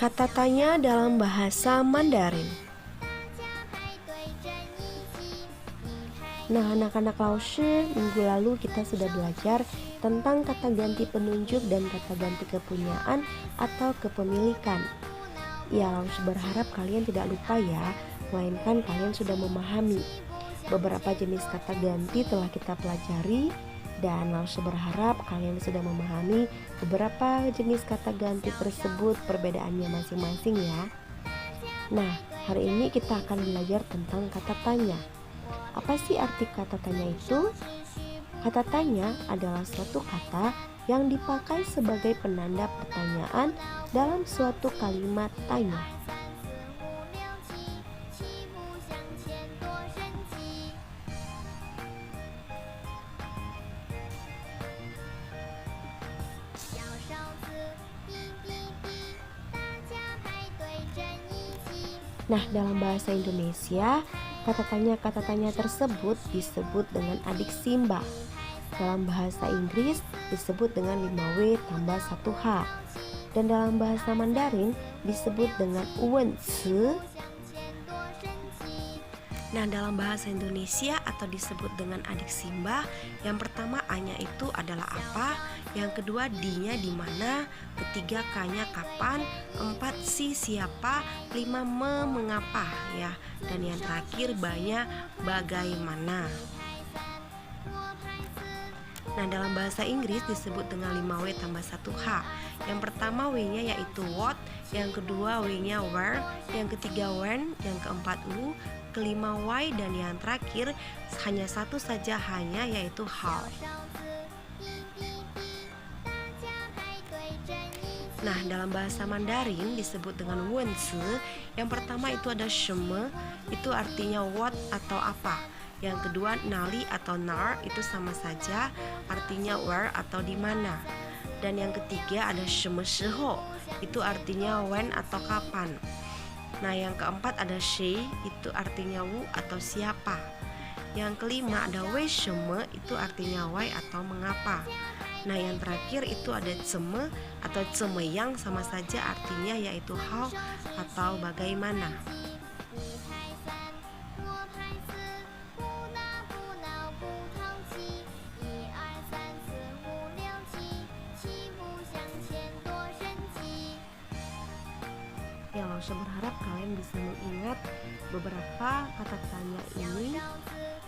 Kata tanya dalam bahasa Mandarin. Nah, anak-anak Laoshi, minggu lalu kita sudah belajar tentang kata ganti penunjuk dan kata ganti kepunyaan atau kepemilikan. Ya, Laoshi berharap kalian tidak lupa ya, melainkan kalian sudah memahami. Beberapa jenis kata ganti telah kita pelajari, dan Laoshi berharap kalian sudah memahami beberapa jenis kata ganti tersebut, perbedaannya masing-masing ya. Nah, hari ini kita akan belajar tentang kata tanya. Apa sih arti kata tanya itu? Kata tanya adalah suatu kata yang dipakai sebagai penanda pertanyaan dalam suatu kalimat tanya. Nah, dalam bahasa Indonesia, kata tanya tersebut disebut dengan adik simba. Dalam bahasa Inggris disebut dengan 5W tambah 1H. Dan dalam bahasa Mandarin disebut dengan wen ci. Nah, dalam bahasa Indonesia atau disebut dengan adik simba, yang pertama A-nya itu adalah apa, yang kedua D-nya di mana, ketiga K-nya kapan, 4 si siapa, 5 mengapa ya, dan yang terakhir B-nya bagaimana. Nah, dalam bahasa Inggris disebut dengan 5W tambah 1H. Yang pertama W-nya yaitu what, yang kedua W-nya where, yang ketiga when, yang keempat who, kelima why, dan yang terakhir hanya satu saja hanya yaitu how. Nah, dalam bahasa Mandarin disebut dengan wen ci. Yang pertama itu ada sheme, itu artinya what atau apa. Yang kedua nali atau nar, itu sama saja artinya where atau di mana. Dan yang ketiga ada sheme shiho, itu artinya when atau kapan. Nah, yang keempat ada she, itu artinya wu atau siapa. Yang kelima ada wei sheme, itu artinya why atau mengapa. Nah, yang terakhir itu ada ceme atau ceme yang sama saja artinya yaitu how atau bagaimana. Ya, Laoshi berharap kalian bisa mengingat beberapa kata tanya ini,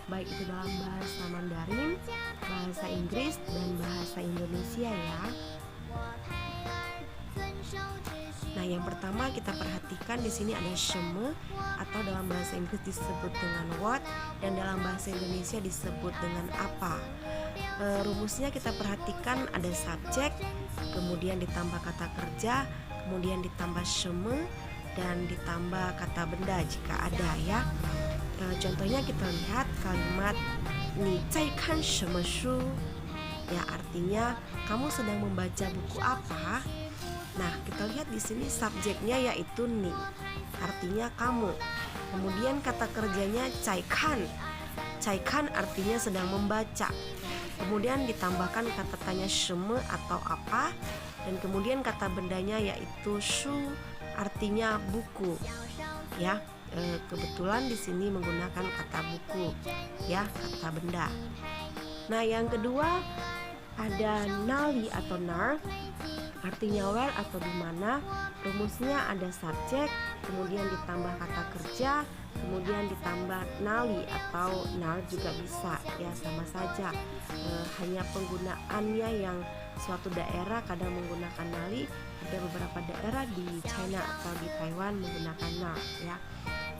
baik itu dalam bahasa Mandarin, bahasa Inggris, dan bahasa Indonesia ya. Nah, yang pertama kita perhatikan di sini ada sheme atau dalam bahasa Inggris disebut dengan what, dan dalam bahasa Indonesia disebut dengan apa. Rumusnya kita perhatikan ada subjek, kemudian ditambah kata kerja, kemudian ditambah sheme, dan ditambah kata benda jika ada ya. Contohnya kita lihat kalimat ni zai kan sheme shu, ya artinya kamu sedang membaca buku apa. Nah, kita lihat di sini subjeknya yaitu ni, artinya kamu. Kemudian kata kerjanya cai kan artinya sedang membaca. Kemudian ditambahkan kata tanya sheme atau apa, dan kemudian kata bendanya yaitu shu, artinya buku. Ya, kebetulan di sini menggunakan kata buku, ya, kata benda. Nah, yang kedua ada nali atau nar, artinya where atau di mana. Rumusnya ada subjek, kemudian ditambah kata kerja, kemudian ditambah nali atau nar juga bisa ya, sama saja. Hanya penggunaannya yang suatu daerah kadang menggunakan nali, ada beberapa daerah di China atau di Taiwan menggunakan nar ya.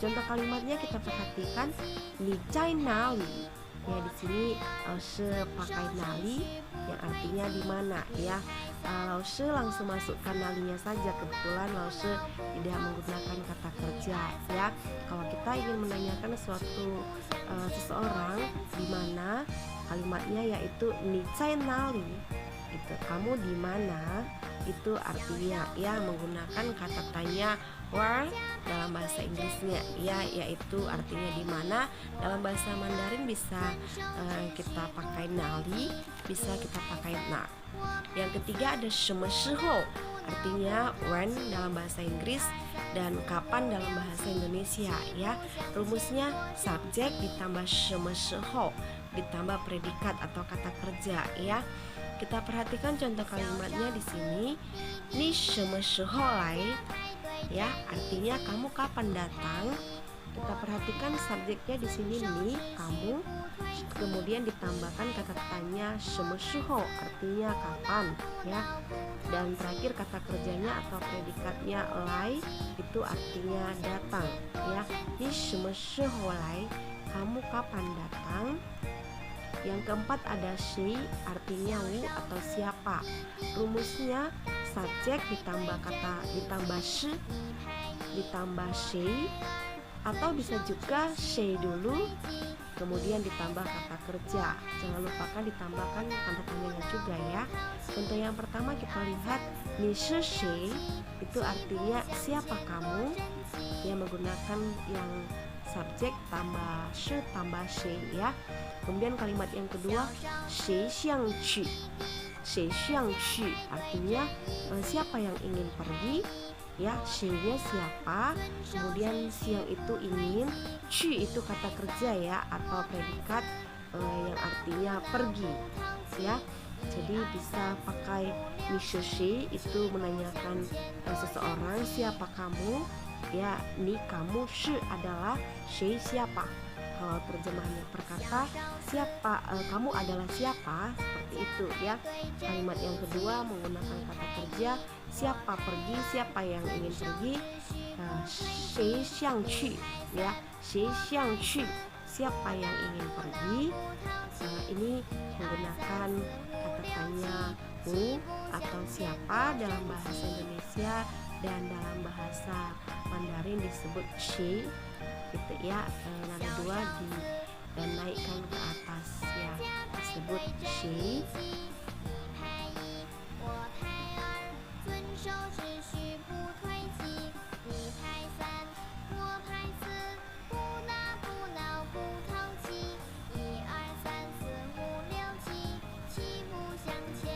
Contoh kalimatnya kita perhatikan ni zai nali. Ya, di sini Laoshi pakai nali yang artinya di mana ya. Laoshi langsung masukkan nalinya saja, kebetulan Laoshi tidak menggunakan kata kerja ya. Kalau kita ingin menanyakan suatu seseorang di mana, kalimatnya yaitu ni zai nali, itu kamu di mana, itu artinya ya menggunakan kata tanya where dalam bahasa Inggrisnya ya, yaitu artinya di mana. Dalam bahasa Mandarin bisa kita pakai nali, bisa kita pakai na. Yang ketiga ada sheme shiho. artinya when dalam bahasa Inggris dan kapan dalam bahasa Indonesia ya. Rumusnya subjek ditambah 什么时候ditambah predikat atau kata kerja ya. Kita perhatikan contoh kalimatnya di sini. Ni 什么时候来 ya, artinya kamu kapan datang. Kita perhatikan subjeknya di sini nih, kamu. Kemudian ditambahkan kata tanya 什么时候 artinya kapan ya. Dan terakhir kata kerjanya atau predikatnya lai itu artinya datang ya. Ni 什么时候来 kamu kapan datang. Yang keempat ada shi artinya wu atau siapa. Rumusnya subjek ditambah shi ditambah shi, atau bisa juga shi dulu kemudian ditambah kata kerja. Jangan lupakan ditambahkan tanda tanyanya juga ya. Contoh yang pertama kita lihat ni shi shi itu artinya siapa kamu, ya menggunakan yang subjek tambah shi tambah shi ya. Kemudian kalimat yang kedua, 谁想去 谁想去 artinya siapa yang ingin pergi ya. 谁nya siapa, kemudian siang itu ingin, 去 itu kata kerja ya atau predikat yang artinya pergi ya. Jadi bisa pakai 你是谁 itu menanyakan seseorang siapa kamu ya. 你 kamu, 是 adalah 谁 siapa. Kalau terjemahannya perkata siapa, kamu adalah siapa, seperti itu ya. Kalimat yang kedua menggunakan kata kerja siapa pergi, siapa yang ingin pergi. 谁想去 ya, 谁想去 siapa yang ingin pergi. Ini menggunakan kata tanya wu atau siapa dalam bahasa Indonesia, dan dalam bahasa Mandarin disebut shi gitu ya. Nada dua dan naikkan ke atas ya, disebut shi.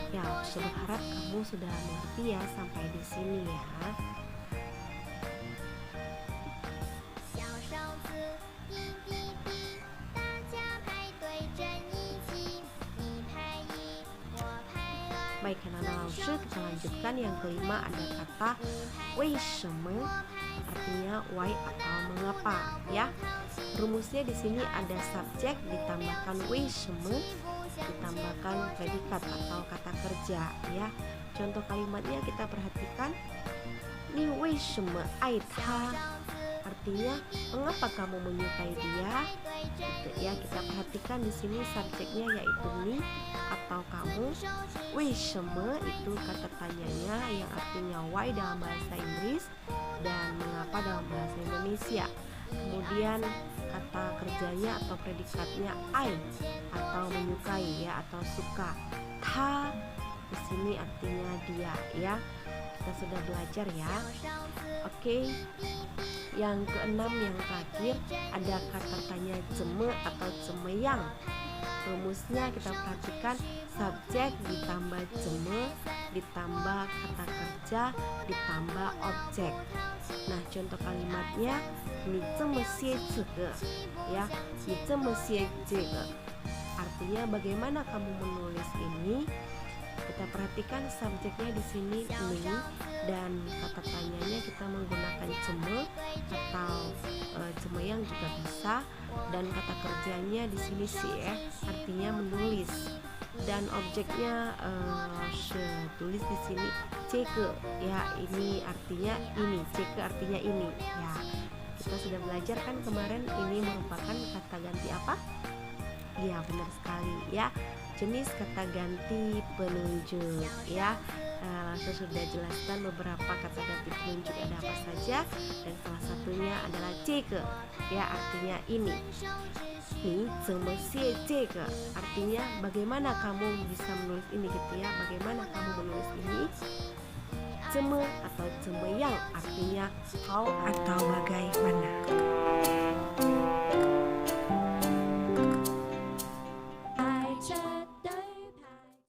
Ya, saya berharap kamu sudah mengerti ya sampai di sini ya. Baik, langsung kita lanjutkan. Yang kelima ada kata 为什么 artinya why atau mengapa ya. Rumusnya di sini ada subjek ditambahkan 为什么ditambahkan predikat atau kata kerja ya. Contoh kalimatnya kita perhatikan. 你为什么爱他 artinya mengapa kamu menyukai dia gitu ya. Kita perhatikan di sini subjeknya yaitu ni atau kamu. 为什么 itu kata tanyanya yang artinya why dalam bahasa Inggris dan mengapa dalam bahasa Indonesia. Kemudian kata kerjanya atau predikatnya I atau menyukai ya atau suka. Ta di sini artinya dia ya. Kita sudah belajar ya. Oke. Yang keenam yang terakhir ada kata tanya 怎么 atau 怎么样. Rumusnya kita perhatikan subjek ditambah 怎么ditambah kata kerja ditambah objek. Nah, contoh kalimatnya 你这么写这个 ya, 你这么写这个 artinya bagaimana kamu menulis ini. Kita perhatikan subjeknya di sini ni dan kata tanyanya kita menggunakan 怎么 atau 怎么样juga bisa, dan kata kerjanya di sini sih artinya menulis, dan objeknya tulis di sini 这个 ya, ini artinya ini, 这个 artinya ini ya. Kita sudah belajar kan kemarin ini merupakan kata ganti apa? Ya, benar sekali ya, jenis kata ganti penunjuk ya. Saya sudah jelaskan beberapa kata ganti penunjuk ada apa saja, dan salah satunya adalah 这个 ya, artinya ini. 你怎么写这个 artinya bagaimana kamu bisa menulis ini gitu ya, bagaimana kamu menulis ini. 怎么 atau 怎么样 artinya how atau bagaimana.